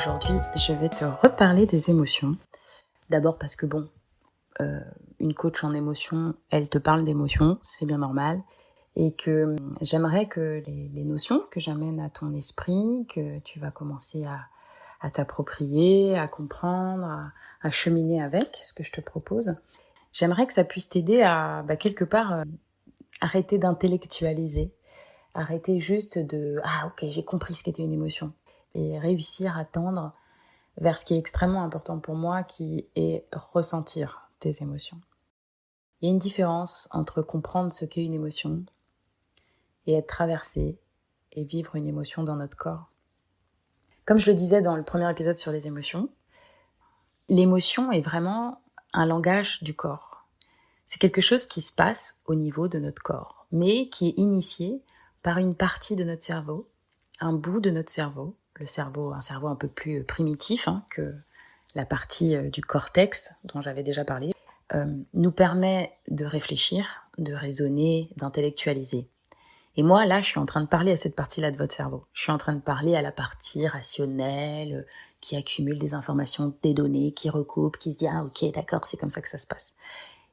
Aujourd'hui, je vais te reparler des émotions. D'abord parce que une coach en émotions, elle te parle d'émotions, c'est bien normal. Et que j'aimerais que les notions que j'amène à ton esprit, que tu vas commencer à t'approprier, à comprendre, à cheminer avec ce que je te propose, j'aimerais que ça puisse t'aider à, quelque part, arrêter d'intellectualiser, arrêter juste de « Ah ok, j'ai compris ce qu'était une émotion » et réussir à tendre vers ce qui est extrêmement important pour moi, qui est ressentir tes émotions. Il y a une différence entre comprendre ce qu'est une émotion et être traversé et vivre une émotion dans notre corps. Comme je le disais dans le premier épisode sur les émotions, l'émotion est vraiment un langage du corps. C'est quelque chose qui se passe au niveau de notre corps, mais qui est initié par une partie de notre cerveau, un bout de notre cerveau, un cerveau un peu plus primitif que la partie du cortex dont j'avais déjà parlé, nous permet de réfléchir, de raisonner, d'intellectualiser. Et moi, là, je suis en train de parler à cette partie-là de votre cerveau. Je suis en train de parler à la partie rationnelle, qui accumule des informations, des données, qui recoupe, qui se dit « Ah, ok, d'accord, c'est comme ça que ça se passe. »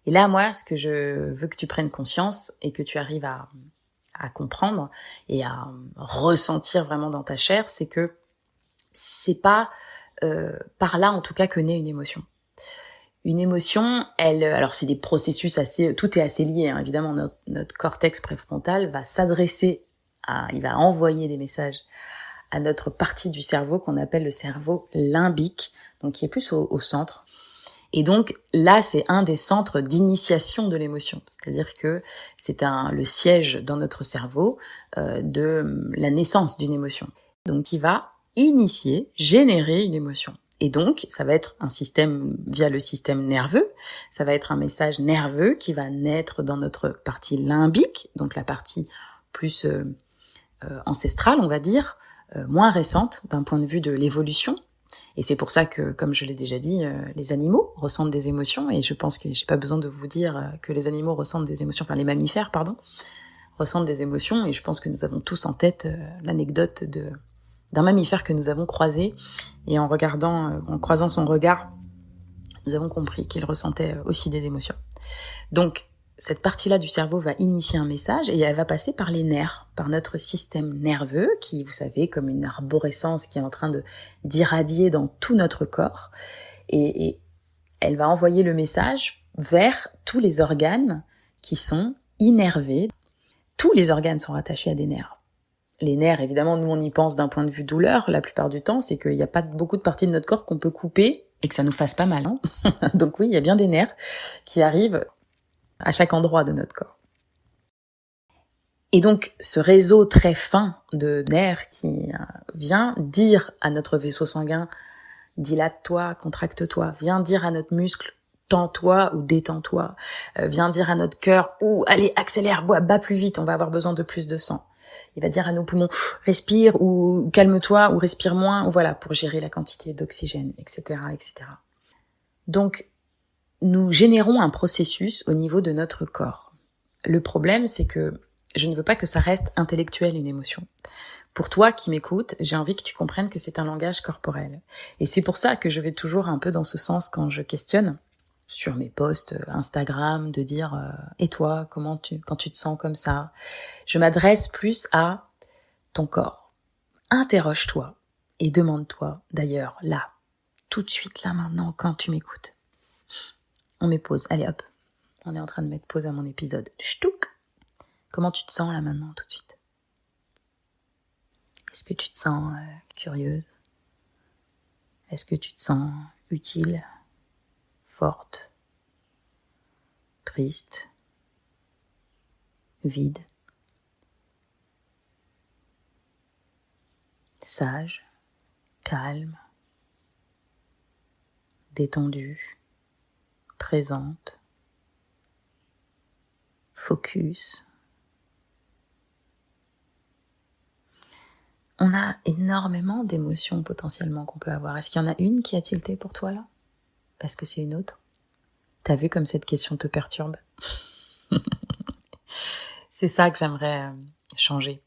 Et là, moi, ce que je veux que tu prennes conscience et que tu arrives à comprendre et à ressentir vraiment dans ta chair, c'est que c'est pas par là, en tout cas, que naît une émotion. Une émotion, alors c'est des processus tout est assez lié, évidemment, notre cortex préfrontal va il va envoyer des messages à notre partie du cerveau qu'on appelle le cerveau limbique, donc qui est plus au centre. Et donc là, c'est un des centres d'initiation de l'émotion, c'est-à-dire que c'est le siège dans notre cerveau de la naissance d'une émotion. Donc qui va générer une émotion. Et donc, ça va être un système via le système nerveux, ça va être un message nerveux qui va naître dans notre partie limbique, donc la partie plus ancestrale, on va dire, moins récente d'un point de vue de l'évolution. Et c'est pour ça que, comme je l'ai déjà dit, les animaux ressentent des émotions, et je pense que j'ai pas besoin de vous dire que les animaux ressentent des émotions, enfin les mammifères, ressentent des émotions, et je pense que nous avons tous en tête l'anecdote d'un mammifère que nous avons croisé, et en croisant son regard, nous avons compris qu'il ressentait aussi des émotions. Donc, cette partie-là du cerveau va initier un message et elle va passer par les nerfs, par notre système nerveux qui, vous savez, comme une arborescence qui est en train d'irradier dans tout notre corps. Et elle va envoyer le message vers tous les organes qui sont innervés. Tous les organes sont rattachés à des nerfs. Les nerfs, évidemment, nous on y pense d'un point de vue douleur, la plupart du temps, c'est qu'il n'y a pas beaucoup de parties de notre corps qu'on peut couper et que ça nous fasse pas mal. Donc oui, il y a bien des nerfs qui arrivent à chaque endroit de notre corps. Et donc, ce réseau très fin de nerfs qui vient dire à notre vaisseau sanguin « dilate-toi, contracte-toi », vient dire à notre muscle « tends-toi ou détends-toi », vient dire à notre cœur « ou allez, accélère, bats plus vite, on va avoir besoin de plus de sang ». Il va dire à nos poumons « respire » ou « calme-toi » ou « respire moins », ou voilà, pour gérer la quantité d'oxygène, etc., etc. Donc, nous générons un processus au niveau de notre corps. Le problème, c'est que je ne veux pas que ça reste intellectuel, une émotion. Pour toi qui m'écoutes, j'ai envie que tu comprennes que c'est un langage corporel. Et c'est pour ça que je vais toujours un peu dans ce sens quand je questionne sur mes posts Instagram, de dire « Et toi, quand tu te sens comme ça ?» Je m'adresse plus à ton corps. Interroge-toi et demande-toi, d'ailleurs, là, tout de suite, là, maintenant, quand tu m'écoutes. On met pause, allez hop, on est en train de mettre pause à mon épisode. Ch'touk. Comment tu te sens là maintenant, tout de suite? Est-ce que tu te sens curieuse? Est-ce que tu te sens utile? Forte? Triste? Vide? Sage? Calme? Détendue? Présente? Focus? On a énormément d'émotions potentiellement qu'on peut avoir. Est-ce qu'il y en a une qui a tilté pour toi là? Est-ce que c'est une autre? T'as vu comme cette question te perturbe? C'est ça que j'aimerais changer.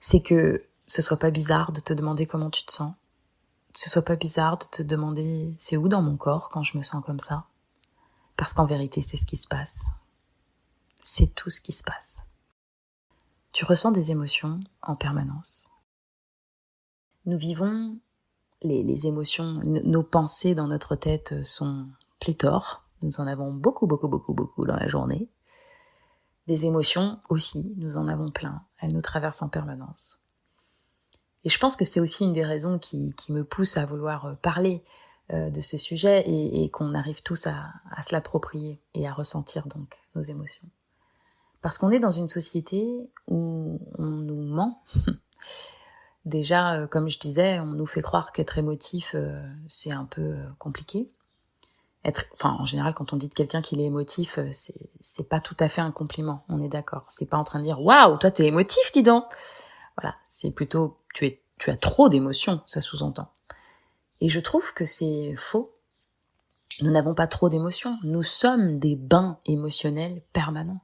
C'est que ce soit pas bizarre de te demander comment tu te sens, ce soit pas bizarre de te demander c'est où dans mon corps quand je me sens comme ça. Parce qu'en vérité, c'est ce qui se passe. C'est tout ce qui se passe. Tu ressens des émotions en permanence. Nous vivons les émotions, nos pensées dans notre tête sont pléthores. Nous en avons beaucoup dans la journée. Des émotions aussi, nous en avons plein. Elles nous traversent en permanence. Et je pense que c'est aussi une des raisons qui me pousse à vouloir parler de ce sujet et qu'on arrive tous à se l'approprier et à ressentir donc nos émotions. Parce qu'on est dans une société où on nous ment. Déjà, comme je disais, on nous fait croire qu'être émotif, c'est un peu compliqué. En général, quand on dit de quelqu'un qu'il est émotif, c'est pas tout à fait un compliment, on est d'accord. C'est pas en train de dire « Waouh, toi t'es émotif, dis donc !» Voilà, c'est plutôt « Tu as trop d'émotions », ça sous-entend. Et je trouve que c'est faux. Nous n'avons pas trop d'émotions, nous sommes des bains émotionnels permanents.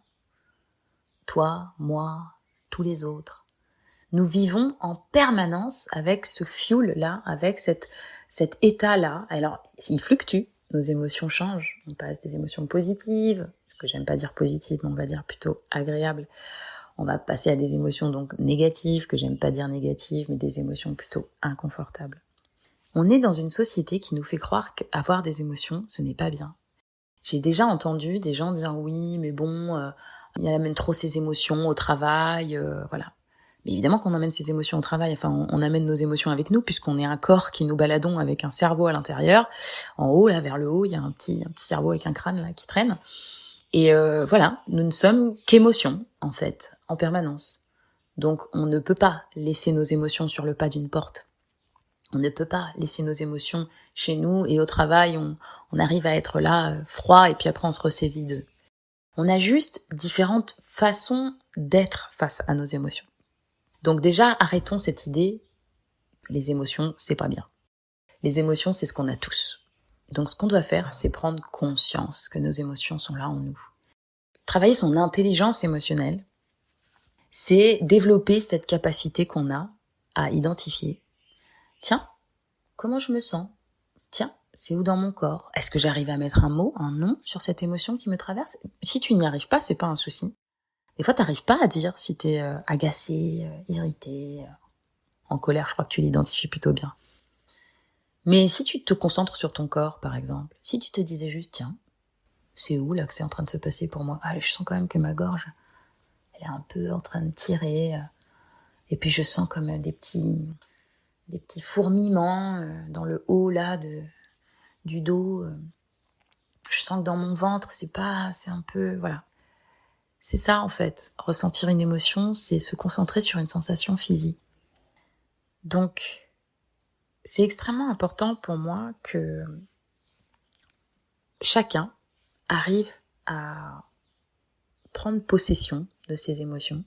Toi, moi, tous les autres. Nous vivons en permanence avec ce fuel-là, avec cet état-là. Alors, il fluctue, nos émotions changent. On passe des émotions positives, que j'aime pas dire positives, mais on va dire plutôt agréables. On va passer à des émotions donc négatives, que j'aime pas dire négatives, mais des émotions plutôt inconfortables. On est dans une société qui nous fait croire qu'avoir des émotions, ce n'est pas bien. J'ai déjà entendu des gens dire oui, mais bon, il amène trop ses émotions au travail, voilà. Mais évidemment qu'on emmène ses émotions au travail, enfin on amène nos émotions avec nous puisqu'on est un corps qui nous baladons avec un cerveau à l'intérieur. En haut, là, vers le haut, il y a un petit cerveau avec un crâne là qui traîne. Et voilà, nous ne sommes qu'émotions, en fait, en permanence. Donc on ne peut pas laisser nos émotions sur le pas d'une porte. On ne peut pas laisser nos émotions chez nous et au travail, on arrive à être là, froid, et puis après on se ressaisit d'eux. On a juste différentes façons d'être face à nos émotions. Donc déjà, arrêtons cette idée, les émotions, c'est pas bien. Les émotions, c'est ce qu'on a tous. Donc ce qu'on doit faire, c'est prendre conscience que nos émotions sont là en nous. Travailler son intelligence émotionnelle, c'est développer cette capacité qu'on a à identifier. Tiens, comment je me sens ? Tiens, c'est où dans mon corps ? Est-ce que j'arrive à mettre un mot, un nom sur cette émotion qui me traverse ? Si tu n'y arrives pas, c'est pas un souci. Des fois, t'arrives pas à dire si t'es agacé, irrité, en colère. Je crois que tu l'identifies plutôt bien. Mais si tu te concentres sur ton corps, par exemple, si tu te disais juste, tiens, c'est où là que c'est en train de se passer pour moi ? Ah, je sens quand même que ma gorge, elle est un peu en train de tirer. Et puis je sens comme des petits fourmillements dans le haut là du dos. Je sens que dans mon ventre, c'est un peu, voilà. C'est ça en fait, ressentir une émotion, c'est se concentrer sur une sensation physique. Donc, c'est extrêmement important pour moi que chacun arrive à prendre possession de ses émotions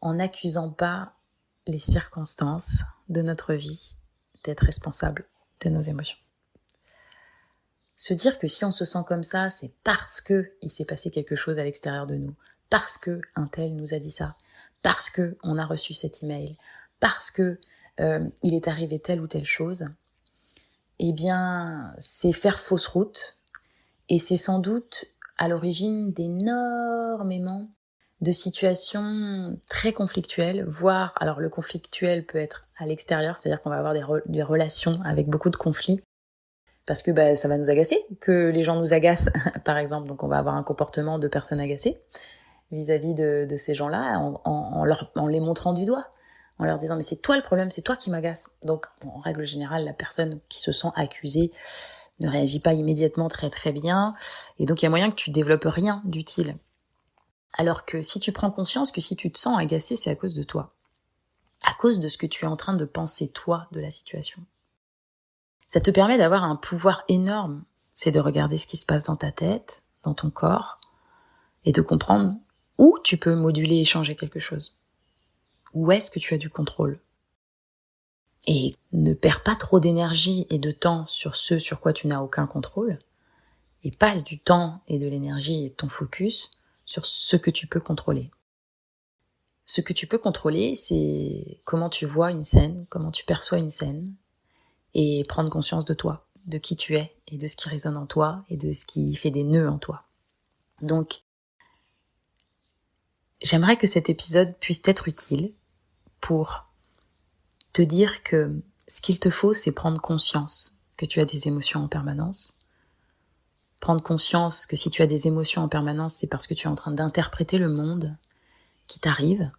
en n'accusant pas les circonstances de notre vie d'être responsable de nos émotions. Se dire que si on se sent comme ça, c'est parce que il s'est passé quelque chose à l'extérieur de nous, parce que un tel nous a dit ça, parce que on a reçu cet email, parce que il est arrivé telle ou telle chose, eh bien, c'est faire fausse route et c'est sans doute à l'origine d'énormément de situations très conflictuelles, voire, alors le conflictuel peut être à l'extérieur, c'est-à-dire qu'on va avoir des relations avec beaucoup de conflits, parce que ça va nous agacer, que les gens nous agacent, par exemple, donc on va avoir un comportement de personne agacée vis-à-vis de ces gens-là, en les montrant du doigt, en leur disant « mais c'est toi le problème, c'est toi qui m'agace ». Donc, en règle générale, la personne qui se sent accusée ne réagit pas immédiatement très très bien, et donc il y a moyen que tu développes rien d'utile. Alors que si tu prends conscience que si tu te sens agacé, c'est à cause de toi, à cause de ce que tu es en train de penser toi de la situation. Ça te permet d'avoir un pouvoir énorme, c'est de regarder ce qui se passe dans ta tête, dans ton corps, et de comprendre où tu peux moduler et changer quelque chose. Où est-ce que tu as du contrôle ? Et ne perds pas trop d'énergie et de temps sur ce sur quoi tu n'as aucun contrôle, et passe du temps et de l'énergie et ton focus sur ce que tu peux contrôler. Ce que tu peux contrôler, c'est comment tu vois une scène, comment tu perçois une scène, et prendre conscience de toi, de qui tu es et de ce qui résonne en toi et de ce qui fait des nœuds en toi. Donc, j'aimerais que cet épisode puisse t'être utile pour te dire que ce qu'il te faut, c'est prendre conscience que tu as des émotions en permanence. Prendre conscience que si tu as des émotions en permanence, c'est parce que tu es en train d'interpréter le monde qui t'arrive,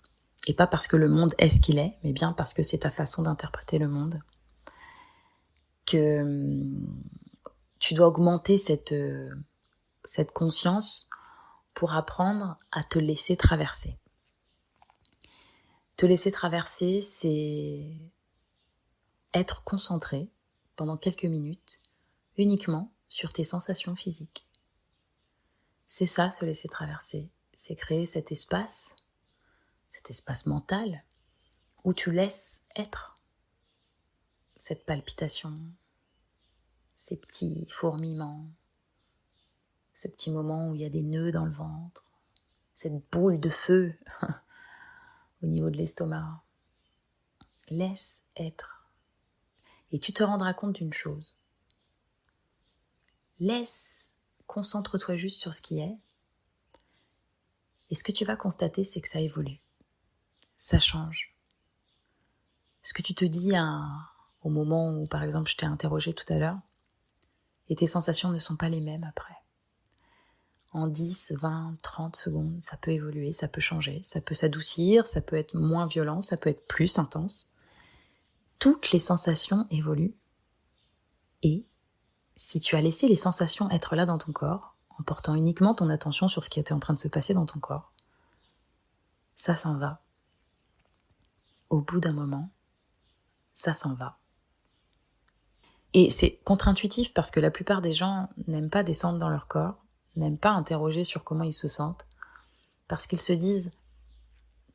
et pas parce que le monde est ce qu'il est, mais bien parce que c'est ta façon d'interpréter le monde. Que tu dois augmenter cette conscience pour apprendre à te laisser traverser. Te laisser traverser, c'est être concentré pendant quelques minutes uniquement sur tes sensations physiques. C'est ça, se laisser traverser. C'est créer cet espace mental où tu laisses être cette palpitation, ces petits fourmillements, ce petit moment où il y a des nœuds dans le ventre, cette boule de feu au niveau de l'estomac. Laisse être. Et tu te rendras compte d'une chose. Concentre-toi juste sur ce qui est. Et ce que tu vas constater, c'est que ça évolue. Ça change. Ce que tu te dis au moment où, par exemple, je t'ai interrogé tout à l'heure, et tes sensations ne sont pas les mêmes après. En 10, 20, 30 secondes, ça peut évoluer, ça peut changer, ça peut s'adoucir, ça peut être moins violent, ça peut être plus intense. Toutes les sensations évoluent. Et si tu as laissé les sensations être là dans ton corps, en portant uniquement ton attention sur ce qui était en train de se passer dans ton corps, ça s'en va. Au bout d'un moment, ça s'en va. Et c'est contre-intuitif parce que la plupart des gens n'aiment pas descendre dans leur corps, n'aiment pas interroger sur comment ils se sentent, parce qu'ils se disent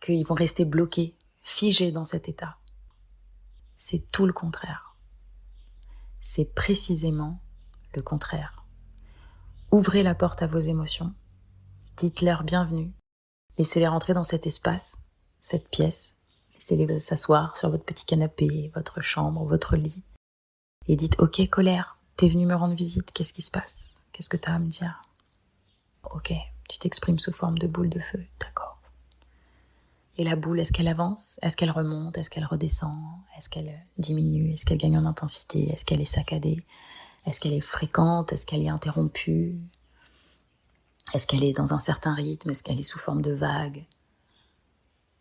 qu'ils vont rester bloqués, figés dans cet état. C'est tout le contraire. C'est précisément le contraire. Ouvrez la porte à vos émotions, dites-leur bienvenue, laissez-les rentrer dans cet espace, cette pièce, laissez-les s'asseoir sur votre petit canapé, votre chambre, votre lit, et dites « Ok, colère, t'es venu me rendre visite, qu'est-ce qui se passe? Qu'est-ce que t'as à me dire ?» Ok, tu t'exprimes sous forme de boule de feu, d'accord. Et la boule, est-ce qu'elle avance? Est-ce qu'elle remonte? Est-ce qu'elle redescend? Est-ce qu'elle diminue? Est-ce qu'elle gagne en intensité? Est-ce qu'elle est saccadée? Est-ce qu'elle est fréquente? Est-ce qu'elle est interrompue? Est-ce qu'elle est dans un certain rythme? Est-ce qu'elle est sous forme de vague?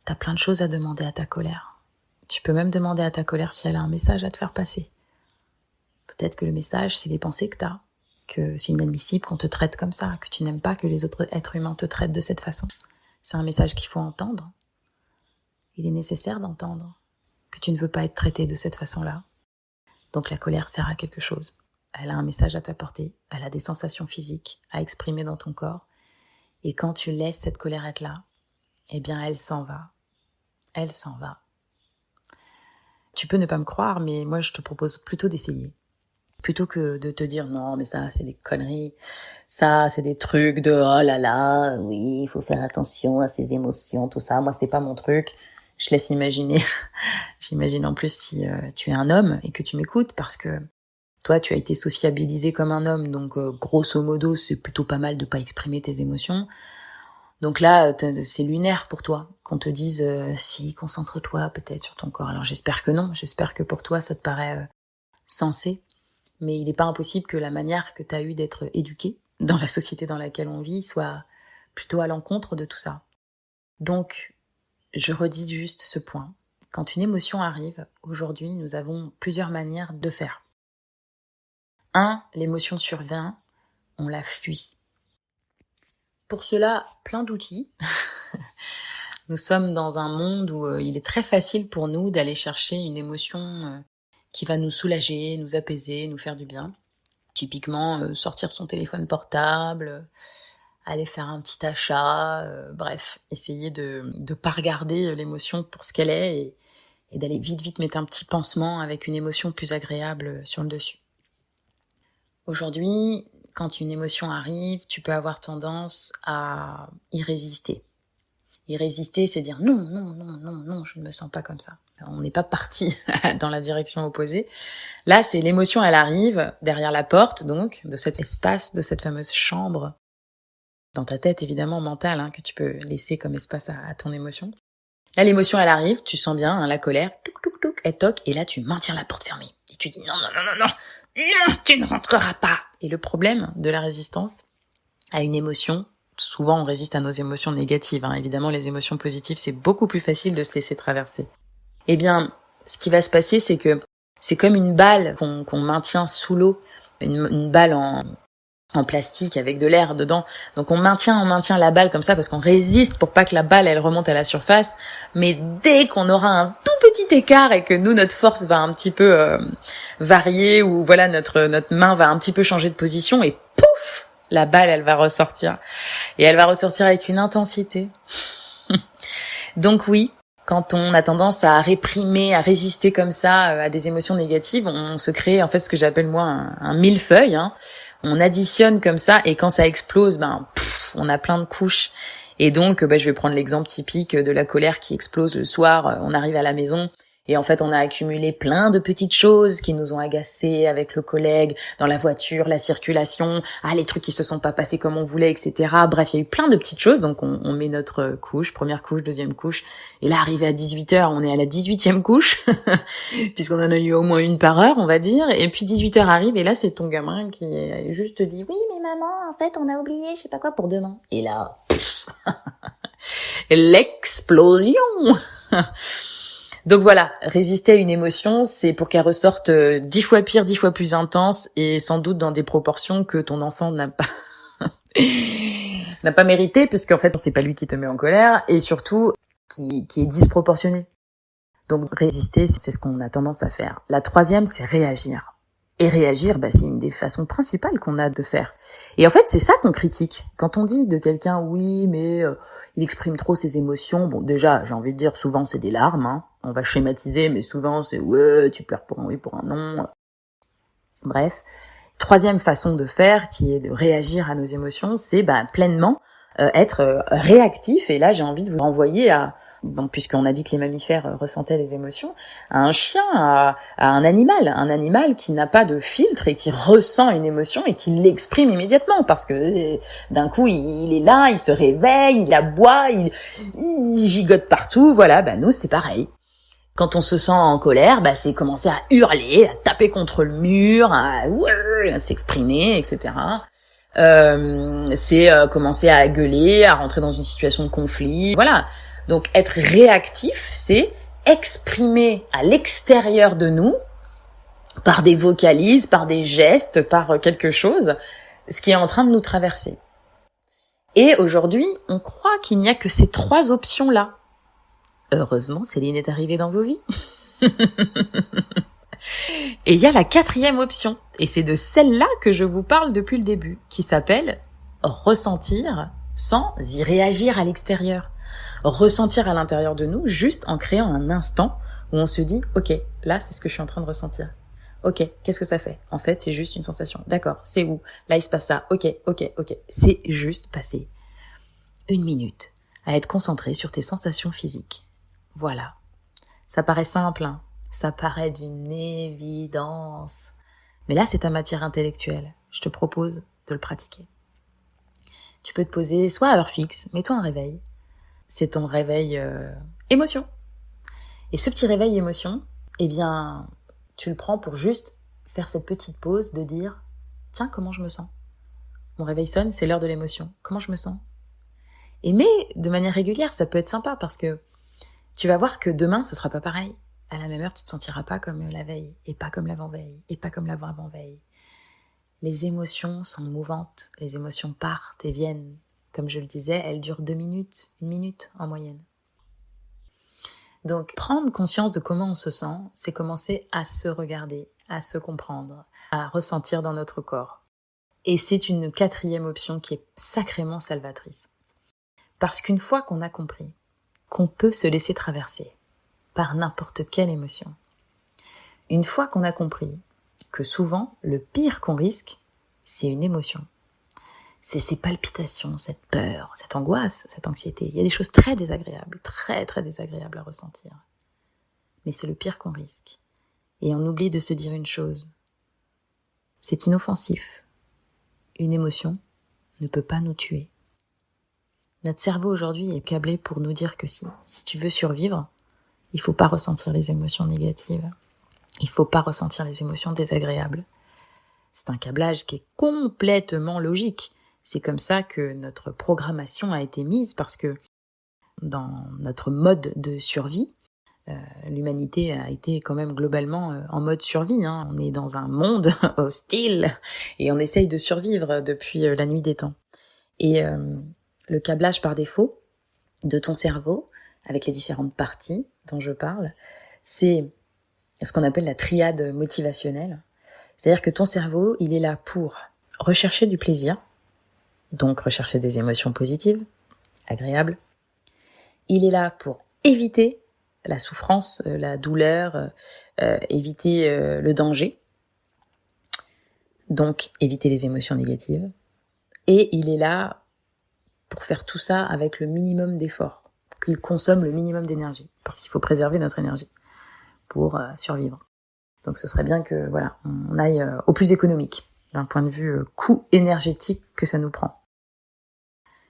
T'as plein de choses à demander à ta colère. Tu peux même demander à ta colère si elle a un message à te faire passer. Peut-être que le message, c'est les pensées que t'as, que c'est inadmissible qu'on te traite comme ça, que tu n'aimes pas que les autres êtres humains te traitent de cette façon. C'est un message qu'il faut entendre. Il est nécessaire d'entendre que tu ne veux pas être traité de cette façon-là. Donc la colère sert à quelque chose. Elle a un message à t'apporter, elle a des sensations physiques à exprimer dans ton corps. Et quand tu laisses cette colère être là, eh bien elle s'en va. Elle s'en va. Tu peux ne pas me croire, mais moi je te propose plutôt d'essayer. Plutôt que de te dire non, mais ça c'est des conneries, ça c'est des trucs de oh là là, oui, il faut faire attention à ses émotions, tout ça. Moi c'est pas mon truc. Je laisse imaginer. J'imagine en plus si tu es un homme et que tu m'écoutes parce que toi tu as été sociabilisé comme un homme, donc grosso modo c'est plutôt pas mal de pas exprimer tes émotions. Donc là c'est lunaire pour toi qu'on te dise si concentre-toi peut-être sur ton corps. Alors j'espère que non, j'espère que pour toi ça te paraît sensé, mais il n'est pas impossible que la manière que tu as eu d'être éduqué dans la société dans laquelle on vit soit plutôt à l'encontre de tout ça. Donc je redis juste ce point. Quand une émotion arrive, aujourd'hui, nous avons plusieurs manières de faire. 1, l'émotion survient, on la fuit. Pour cela, plein d'outils. Nous sommes dans un monde où il est très facile pour nous d'aller chercher une émotion qui va nous soulager, nous apaiser, nous faire du bien. Typiquement, sortir son téléphone portable, aller faire un petit achat, bref, essayer de pas regarder l'émotion pour ce qu'elle est et d'aller vite mettre un petit pansement avec une émotion plus agréable sur le dessus. Aujourd'hui, quand une émotion arrive, tu peux avoir tendance à y résister. Y résister, c'est dire non, non, non, non, non, je ne me sens pas comme ça. On n'est pas parti dans la direction opposée. Là, c'est l'émotion, elle arrive derrière la porte, donc, de cet espace, de cette fameuse chambre, dans ta tête, évidemment, mentale, que tu peux laisser comme espace à ton émotion. Là, l'émotion, elle arrive, tu sens bien, la colère, touc, touc, touc, elle toque, et là, tu maintiens la porte fermée. Et tu dis non, non, non, non, non, non, tu ne rentreras pas. Et le problème de la résistance à une émotion, souvent on résiste à nos émotions négatives, évidemment les émotions positives c'est beaucoup plus facile de se laisser traverser. Eh bien, ce qui va se passer c'est que c'est comme une balle qu'on maintient sous l'eau, une balle en plastique avec de l'air dedans. Donc on maintient la balle comme ça parce qu'on résiste pour pas que la balle elle remonte à la surface. Mais dès qu'on aura un tout petit écart et que nous notre force va un petit peu varier ou voilà notre main va un petit peu changer de position et pouf, la balle elle va ressortir et elle va ressortir avec une intensité. Donc oui, quand on a tendance à réprimer, à résister comme ça à des émotions négatives, on se crée en fait ce que j'appelle moi un millefeuille. On additionne comme ça et quand ça explose, on a plein de couches. Et donc, je vais prendre l'exemple typique de la colère qui explose le soir. On arrive à la maison et en fait, on a accumulé plein de petites choses qui nous ont agacés avec le collègue, dans la voiture, la circulation, les trucs qui se sont pas passés comme on voulait, etc. Bref, il y a eu plein de petites choses. Donc, on met notre couche, première couche, deuxième couche. Et là, arrivé à 18h, on est à la 18e couche, puisqu'on en a eu au moins une par heure, on va dire. Et puis 18h arrive et là, c'est ton gamin qui juste dit « Oui, mais maman, en fait, on a oublié je sais pas quoi pour demain. » Et là, l'explosion. Donc voilà, résister à une émotion, c'est pour qu'elle ressorte 10 fois pire, 10 fois plus intense et sans doute dans des proportions que ton enfant n'a pas mérité, parce qu'en fait, c'est pas lui qui te met en colère et surtout qui est disproportionné. Donc résister, c'est ce qu'on a tendance à faire. La troisième, c'est réagir. Et réagir, c'est une des façons principales qu'on a de faire. Et en fait, c'est ça qu'on critique. Quand on dit de quelqu'un, oui, mais il exprime trop ses émotions, bon, déjà, j'ai envie de dire, souvent, c'est des larmes, on va schématiser, mais souvent, c'est, ouais, tu pleures pour un oui, pour un non. Bref. Troisième façon de faire, qui est de réagir à nos émotions, c'est pleinement être réactif. Et là, j'ai envie de vous renvoyer à... Donc, puisqu'on a dit que les mammifères ressentaient les émotions, à un chien, à un animal qui n'a pas de filtre et qui ressent une émotion et qui l'exprime immédiatement parce que d'un coup il est là, il se réveille, il aboie, il gigote partout. Voilà, nous c'est pareil. Quand on se sent en colère, c'est commencer à hurler, à taper contre le mur, à s'exprimer, etc. C'est commencer à gueuler, à rentrer dans une situation de conflit. Voilà. Donc être réactif, c'est exprimer à l'extérieur de nous, par des vocalises, par des gestes, par quelque chose, ce qui est en train de nous traverser. Et aujourd'hui, on croit qu'il n'y a que ces 3 options-là. Heureusement, Céline est arrivée dans vos vies. Et il y a la 4e option, et c'est de celle-là que je vous parle depuis le début, qui s'appelle ressentir sans y réagir à l'extérieur. Ressentir à l'intérieur de nous juste en créant un instant où on se dit « Ok, là, c'est ce que je suis en train de ressentir. Ok, qu'est-ce que ça fait ? En fait, c'est juste une sensation. D'accord, c'est où ? Là, il se passe ça. Ok. C'est juste passer 1 minute à être concentré sur tes sensations physiques. Voilà. Ça paraît simple, Ça paraît d'une évidence. Mais là, c'est ta matière intellectuelle. Je te propose de le pratiquer. Tu peux te poser soit à heure fixe, mets-toi un réveil. C'est ton réveil émotion. Et ce petit réveil émotion, tu le prends pour juste faire cette petite pause de dire « Tiens, comment je me sens ?» Mon réveil sonne, c'est l'heure de l'émotion. Comment je me sens ? Et mais de manière régulière, ça peut être sympa parce que tu vas voir que demain, ce sera pas pareil. À la même heure, tu te sentiras pas comme la veille, et pas comme l'avant-veille, et pas comme l'avant-veille. Les émotions sont mouvantes, les émotions partent et viennent. Comme je le disais, elles durent 2 minutes, 1 minute en moyenne. Donc, prendre conscience de comment on se sent, c'est commencer à se regarder, à se comprendre, à ressentir dans notre corps. Et c'est une 4e option qui est sacrément salvatrice. Parce qu'une fois qu'on a compris qu'on peut se laisser traverser par n'importe quelle émotion, une fois qu'on a compris que souvent, le pire qu'on risque, c'est une émotion. C'est ces palpitations, cette peur, cette angoisse, cette anxiété. Il y a des choses très désagréables, très très désagréables à ressentir. Mais c'est le pire qu'on risque. Et on oublie de se dire une chose. C'est inoffensif. Une émotion ne peut pas nous tuer. Notre cerveau aujourd'hui est câblé pour nous dire que si tu veux survivre, il faut pas ressentir les émotions négatives. Il faut pas ressentir les émotions désagréables. C'est un câblage qui est complètement logique. C'est comme ça que notre programmation a été mise parce que dans notre mode de survie, l'humanité a été quand même globalement en mode survie. On est dans un monde hostile et on essaye de survivre depuis la nuit des temps. Et le câblage par défaut de ton cerveau, avec les différentes parties dont je parle, c'est ce qu'on appelle la triade motivationnelle. C'est-à-dire que ton cerveau, il est là pour rechercher du plaisir, donc rechercher des émotions positives, agréables. Il est là pour éviter la souffrance, la douleur, éviter le danger, donc éviter les émotions négatives. Et il est là pour faire tout ça avec le minimum d'effort, qu'il consomme le minimum d'énergie, parce qu'il faut préserver notre énergie pour survivre. Donc ce serait bien que on aille au plus économique, d'un point de vue coût énergétique que ça nous prend.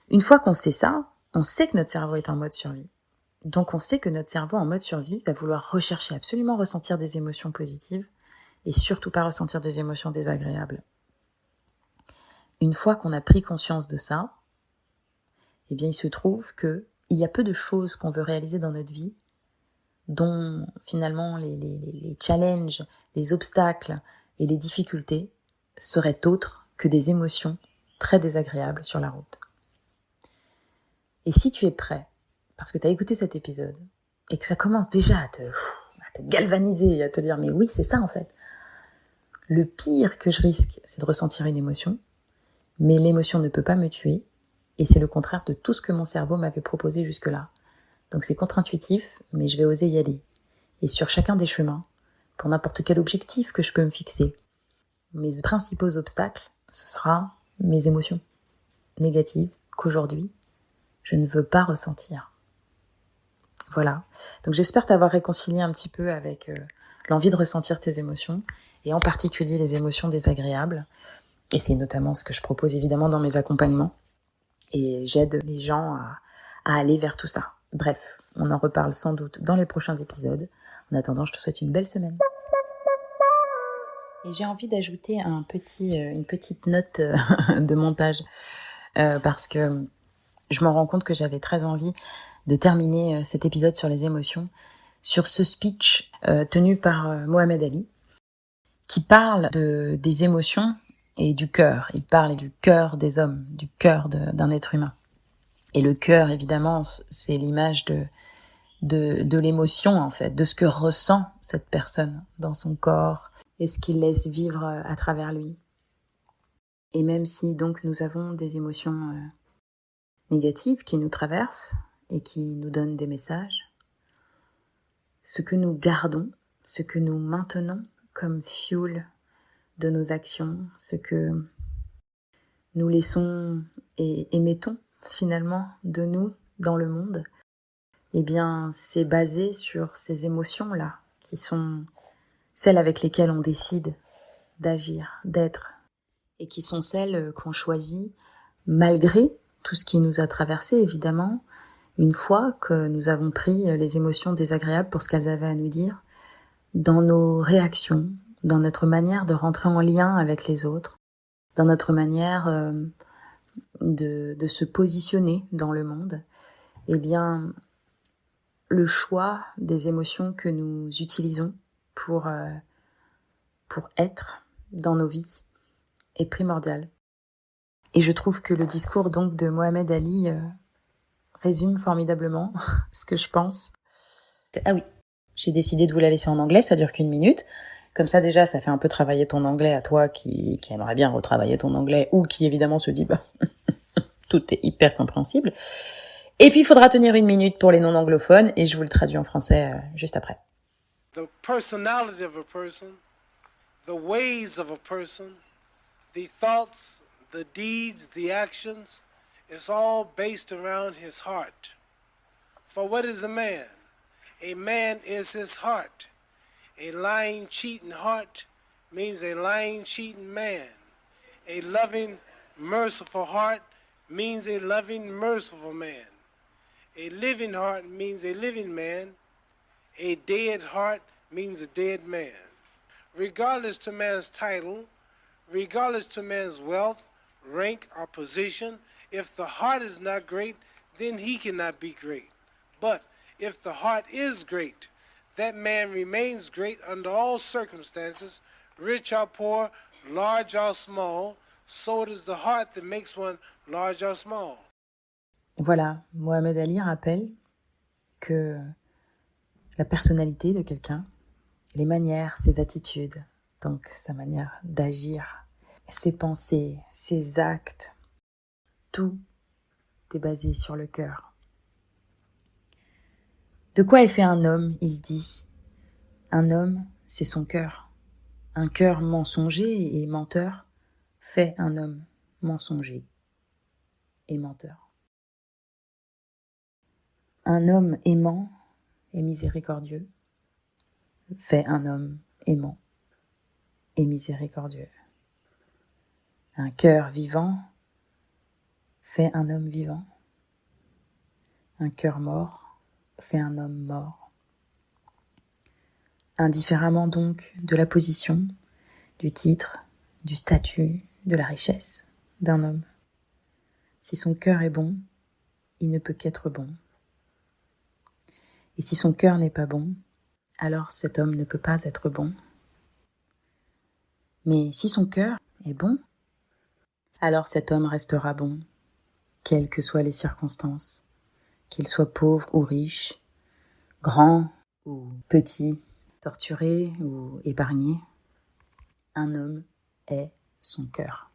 Une fois qu'on sait ça, on sait que notre cerveau est en mode survie. Donc on sait que notre cerveau en mode survie va vouloir rechercher absolument ressentir des émotions positives et surtout pas ressentir des émotions désagréables. Une fois qu'on a pris conscience de ça, eh bien il se trouve que il y a peu de choses qu'on veut réaliser dans notre vie dont finalement les challenges, les obstacles et les difficultés seraient autres que des émotions très désagréables sur la route. Et si tu es prêt, parce que tu as écouté cet épisode, et que ça commence déjà à te galvaniser, à te dire « mais oui, c'est ça en fait ». Le pire que je risque, c'est de ressentir une émotion, mais l'émotion ne peut pas me tuer, et c'est le contraire de tout ce que mon cerveau m'avait proposé jusque-là. Donc c'est contre-intuitif, mais je vais oser y aller. Et sur chacun des chemins, pour n'importe quel objectif que je peux me fixer, mes principaux obstacles, ce sera mes émotions négatives qu'aujourd'hui, je ne veux pas ressentir. Voilà. Donc j'espère t'avoir réconcilié un petit peu avec l'envie de ressentir tes émotions, et en particulier les émotions désagréables. Et c'est notamment ce que je propose évidemment dans mes accompagnements. Et j'aide les gens à aller vers tout ça. Bref, on en reparle sans doute dans les prochains épisodes. En attendant, je te souhaite une belle semaine. Et j'ai envie d'ajouter une petite note de montage parce que je me rends compte que j'avais très envie de terminer cet épisode sur les émotions sur ce speech tenu par Mohamed Ali qui parle des émotions et du cœur. Il parle du cœur des hommes, du cœur d'un être humain. Et le cœur, évidemment, c'est l'image de l'émotion, en fait, de ce que ressent cette personne dans son corps et ce qu'il laisse vivre à travers lui. Et même si, donc, nous avons des émotions négatives qui nous traversent et qui nous donnent des messages, ce que nous gardons, ce que nous maintenons comme fuel de nos actions, ce que nous laissons et émettons finalement de nous dans le monde, eh bien c'est basé sur ces émotions-là qui sont celles avec lesquelles on décide d'agir, d'être, et qui sont celles qu'on choisit malgré tout ce qui nous a traversé évidemment, une fois que nous avons pris les émotions désagréables pour ce qu'elles avaient à nous dire, dans nos réactions, dans notre manière de rentrer en lien avec les autres, dans notre manière de se positionner dans le monde, eh bien, le choix des émotions que nous utilisons pour être dans nos vies est primordial. Et je trouve que le discours donc de Mohamed Ali résume formidablement ce que je pense. Ah oui, j'ai décidé de vous la laisser en anglais, ça dure qu'1 minute. Comme ça, déjà, ça fait un peu travailler ton anglais à toi qui aimerait bien retravailler ton anglais ou qui, évidemment, se dit, tout est hyper compréhensible. Et puis, il faudra tenir 1 minute pour les non-anglophones et je vous le traduis en français juste après. The personality of a person, the ways of a person, the thoughts, the deeds, the actions, it's all based around his heart. For what is a man? A man is his heart. A lying, cheating heart means a lying, cheating man. A loving, merciful heart means a loving, merciful man. A living heart means a living man. A dead heart means a dead man. Regardless to man's title, regardless to man's wealth, rank, or position, if the heart is not great, then he cannot be great. But if the heart is great, that man remains great under all circumstances, rich or poor, large or small. So it is the heart that makes one large or small. Voilà, Mohamed Ali rappelle que la personnalité de quelqu'un, les manières, ses attitudes, donc sa manière d'agir, ses pensées, ses actes, tout est basé sur le cœur. De quoi est fait un homme, il dit. Un homme, c'est son cœur. Un cœur mensonger et menteur fait un homme mensonger et menteur. Un homme aimant et miséricordieux fait un homme aimant et miséricordieux. Un cœur vivant fait un homme vivant. Un cœur mort fait un homme mort. Indifféremment donc de la position, du titre, du statut, de la richesse d'un homme. Si son cœur est bon, il ne peut qu'être bon. Et si son cœur n'est pas bon, alors cet homme ne peut pas être bon. Mais si son cœur est bon, alors cet homme restera bon, quelles que soient les circonstances, qu'il soit pauvre ou riche, grand ou petit, torturé ou épargné. Un homme est son cœur.